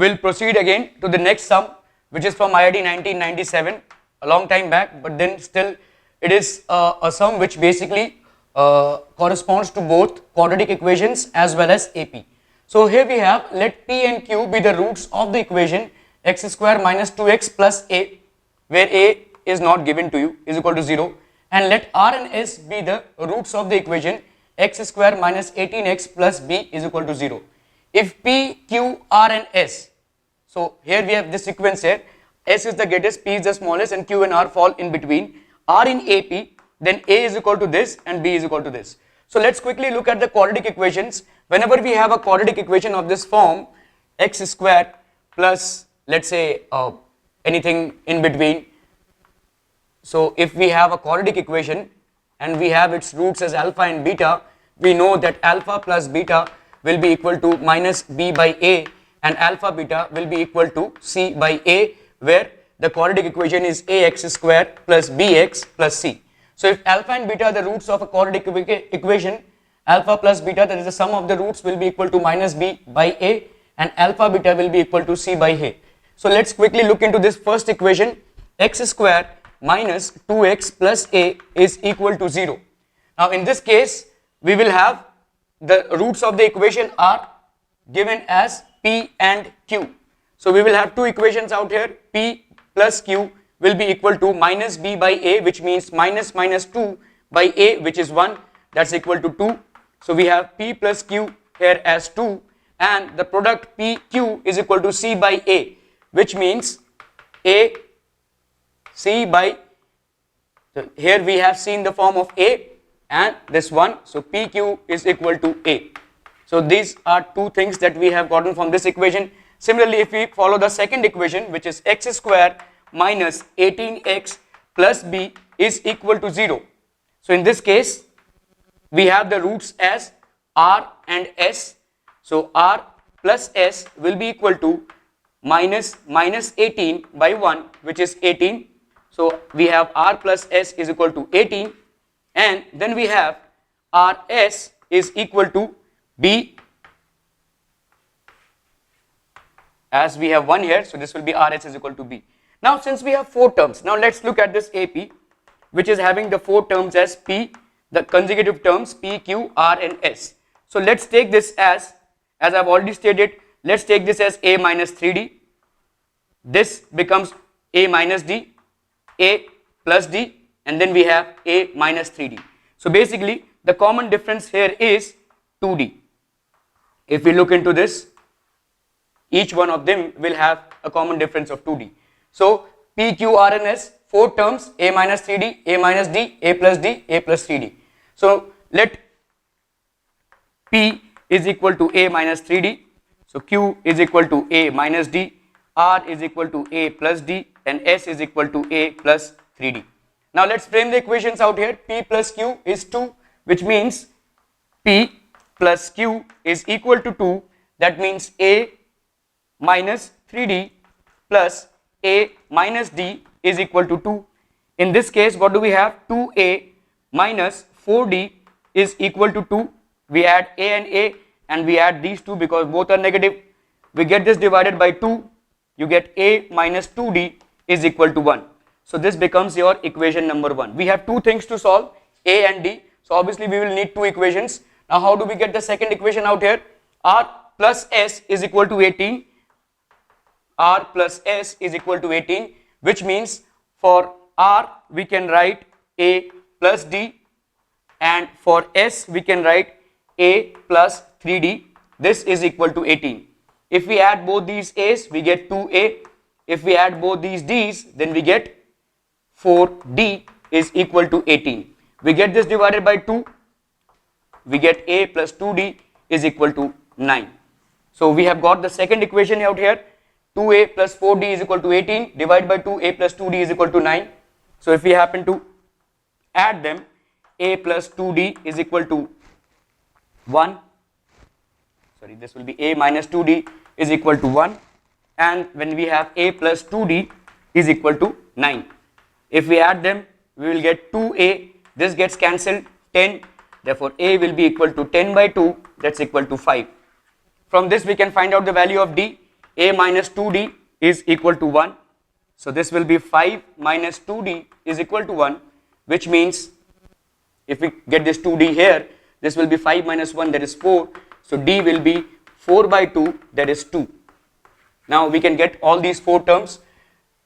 we'll proceed again to the next sum, which is from IIT 1997, a long time back, but then still it is a sum which basically corresponds to both quadratic equations as well as AP. So here we have, let P and Q be the roots of the equation x square minus 2x plus a, where a is not given to you, is equal to 0, and let R and S be the roots of the equation x square minus 18x plus b is equal to 0. If P, Q, R and S, so here we have this sequence here, S is the greatest, P is the smallest, and Q and R fall in between, R in AP, then A is equal to this and B is equal to this. So let's quickly look at the quadratic equations. Whenever we have a quadratic equation of this form, x square plus, let's say, anything in between. So if we have a quadratic equation and we have its roots as alpha and beta, we know that alpha plus beta will be equal to minus b by a, and alpha beta will be equal to c by a, where the quadratic equation is ax square plus bx plus c. So if alpha and beta are the roots of a quadratic equation, alpha plus beta, that is the sum of the roots, will be equal to minus b by a, and alpha beta will be equal to c by a. So let's quickly look into this first equation. X square minus 2x plus a is equal to 0. Now in this case, we will have the roots of the equation are given as P and Q. So we will have two equations out here. P plus Q will be equal to minus b by a, which means minus 2 by a, which is 1, that's equal to 2. So we have P plus Q here as 2, and the product PQ is equal to C by A, which means A C by, so here we have seen the form of A and this one, so PQ is equal to A. So these are two things that we have gotten from this equation. Similarly, if we follow the second equation, which is x square minus 18x plus b is equal to 0. So in this case, we have the roots as R and S. So R plus S will be equal to minus 18 by 1, which is 18. So we have R plus S is equal to 18, and then we have RS is equal to B, as we have 1 here, so this will be RS is equal to B. Now since we have 4 terms, now let's look at this AP, which is having the 4 terms as P, the consecutive terms P, Q, R and S. So let's take this as I've already stated, let's take this as A minus 3D. This becomes A minus D, A plus D, and then we have A minus 3D. So basically the common difference here is 2D. If we look into this, each one of them will have a common difference of 2D. So P, Q, R and S, 4 terms, A minus 3D, A minus D, A plus D, A plus 3D. So let P is equal to A minus 3D, so Q is equal to A minus D, R is equal to A plus D, and S is equal to A plus 3D. Now let's frame the equations out here. P plus Q is 2, which means P plus Q is equal to 2, that means A minus 3D plus A minus D is equal to 2. In this case, what do we have? 2A minus 4D is equal to 2. We add A and we add these two because both are negative. We get this divided by 2. You get A minus 2D is equal to 1. So this becomes your equation number 1. We have 2 things to solve, A and D. So obviously we will need 2 equations. Now how do we get the second equation out here? R plus S is equal to 18. R plus S is equal to 18, which means for R we can write A plus D, and for S we can write A plus 3D. This is equal to 18. If we add both these A's, we get 2A. If we add both these D's, then we get 4D is equal to 18. We get this divided by 2. We get A plus 2D is equal to 9. So we have got the second equation out here. 2A plus 4D is equal to 18, divided by 2A plus 2D is equal to 9. So if we happen to add them, A plus 2D is equal to 1. Sorry, this will be A minus 2D is equal to 1. And when we have A plus 2D is equal to 9. If we add them, we will get 2A, this gets cancelled, 10. Therefore, A will be equal to 10 by 2, that's equal to 5. From this we can find out the value of D. a minus 2d is equal to 1. So this will be 5 minus 2d is equal to 1, which means if we get this 2d here, this will be 5 minus 1, that is 4. So d will be 4 by 2, that is 2. Now we can get all these 4 terms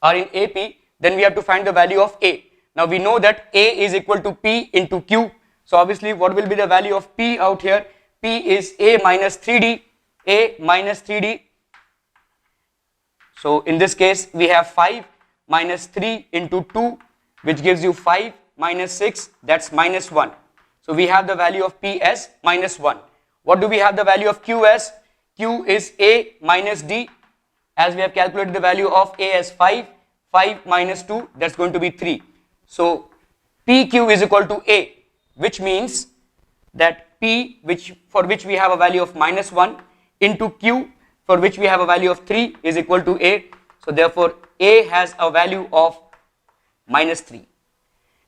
are in AP, then we have to find the value of a. Now we know that a is equal to p into q. So obviously what will be the value of p out here? P is a minus 3d, a minus 3d. So in this case we have 5 minus 3 into 2, which gives you 5 minus 6, that's minus 1. So we have the value of p as minus 1. What do we have the value of q as? Q is a minus d, as we have calculated the value of a as 5, 5 minus 2, that's going to be 3. So PQ is equal to A, which means that P, for which we have a value of minus 1, into Q, for which we have a value of 3, is equal to A. So therefore A has a value of minus 3.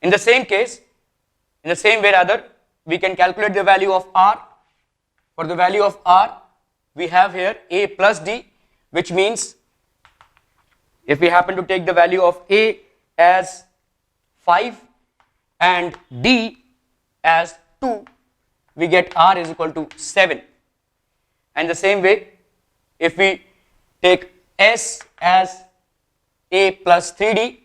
In the same case, in the same way rather, we can calculate the value of R. For the value of R, we have here A plus D, which means if we happen to take the value of A as 5 and D as 2, we get R is equal to 7. And the same way, if we take S as A plus 3D,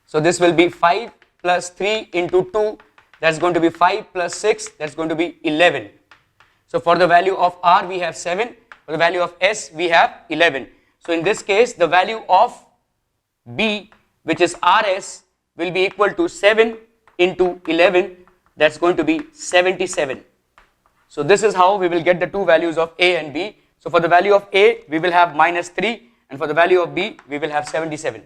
so this will be 5 plus 3 into 2, that's going to be 5 plus 6, that's going to be 11. So for the value of R we have 7, for the value of S we have 11. So in this case the value of B, which is RS, will be equal to 7 into 11, that's going to be 77. So this is how we will get the two values of A and B. So for the value of A we will have minus 3, and for the value of B we will have 77.